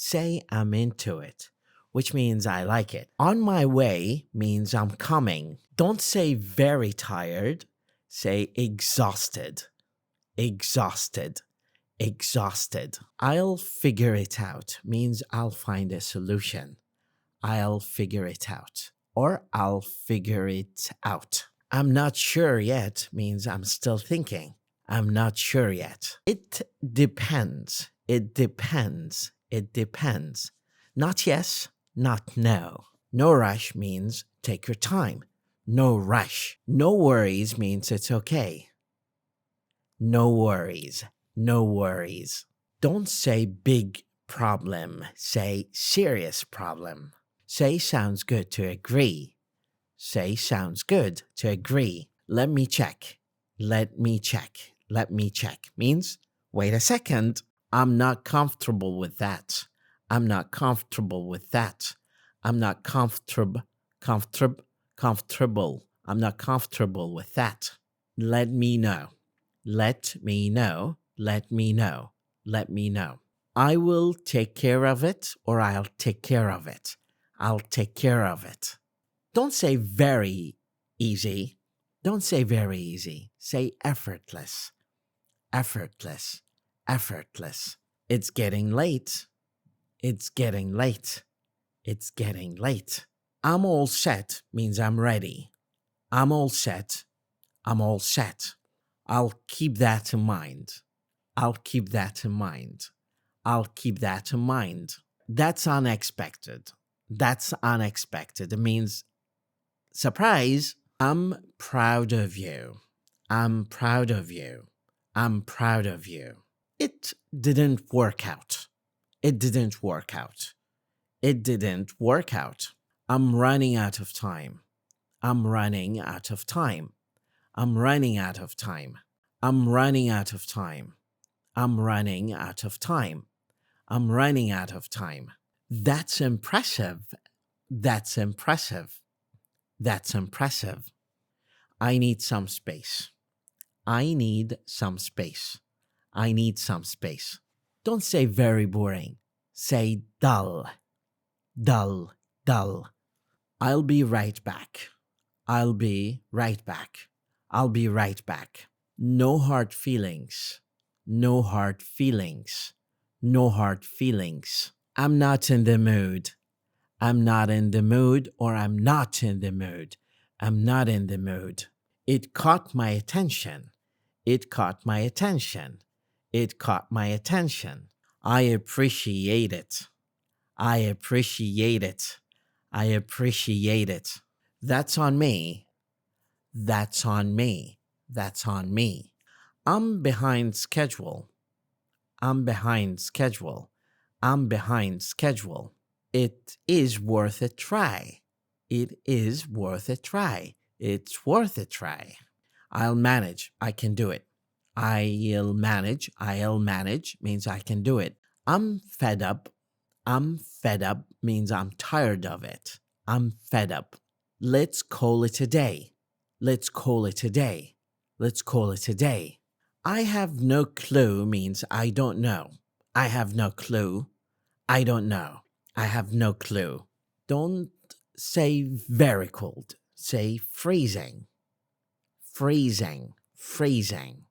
Say I'm into it, which means I like it. On my way means I'm coming. Don't say very tired. Say exhausted. Exhausted. Exhausted. I'll figure it out means I'll find a solution. I'll figure it out. Or I'll figure it out. I'm not sure yet means I'm still thinking. I'm not sure yet. It depends. It depends. It depends. Not yes, not no. No rush means take your time. No rush. No worries means it's okay. No worries. No worries. Don't say big problem. Say serious problem. Say sounds good to agree. Say sounds good to agree. Let me check. Let me check. Let me check means wait a second. I'm not comfortable with that. I'm not comfortable with that. I'm not comfortable. I'm not comfortable with that. Let me know. Let me know. Let me know. Let me know. I will take care of it or I'll take care of it. I'll take care of it. Don't say very easy. Don't say very easy. Say effortless. Effortless. Effortless. It's getting late. It's getting late. It's getting late. I'm all set means I'm ready. I'm all set. I'm all set. I'll keep that in mind. I'll keep that in mind. I'll keep that in mind. That's unexpected. That's unexpected. It means surprise. I'm proud of you. I'm proud of you. I'm proud of you. It didn't work out. It didn't work out. It didn't work out. I'm running out of time. I'm running out of time. I'm running out of time. I'm running out of time. I'm running out of time. I'm running out of time. That's impressive. That's impressive. That's impressive. I need some space. I need some space. I need some space. Don't say very boring. Say dull. Dull. Dull. I'll be right back. I'll be right back. I'll be right back. No hard feelings. No hard feelings. No hard feelings. I'm not in the mood. I'm not in the mood or I'm not in the mood. I'm not in the mood. It caught my attention. It caught my attention. It caught my attention. I appreciate it. I appreciate it. I appreciate it. That's on me. That's on me. That's on me. I'm behind schedule. I'm behind schedule. I'm behind schedule. It is worth a try. It is worth a try. It's worth a try. I'll manage. I can do it. I'll manage. I'll manage means I can do it. I'm fed up. I'm fed up means I'm tired of it. I'm fed up. Let's call it a day. Let's call it a day. Let's call it a day. I have no clue means I don't know. I have no clue. I don't know. I have no clue. Don't say very cold. Say freezing. Freezing. Freezing.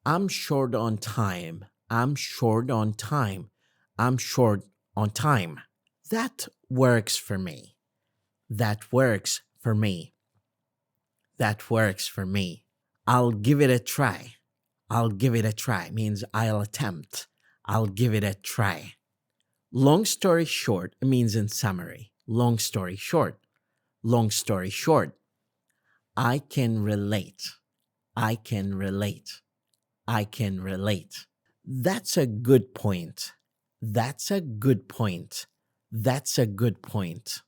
I'm short on time. I'm short on time. I'm short on time. That works for me. That works for me. That works for me. I'll give it a try. I'll give it a try means I'll attempt. I'll give it a try. Long story short means in summary. Long story short. Long story short. I can relate. I can relate. I can relate. That's a good point. That's a good point. That's a good point.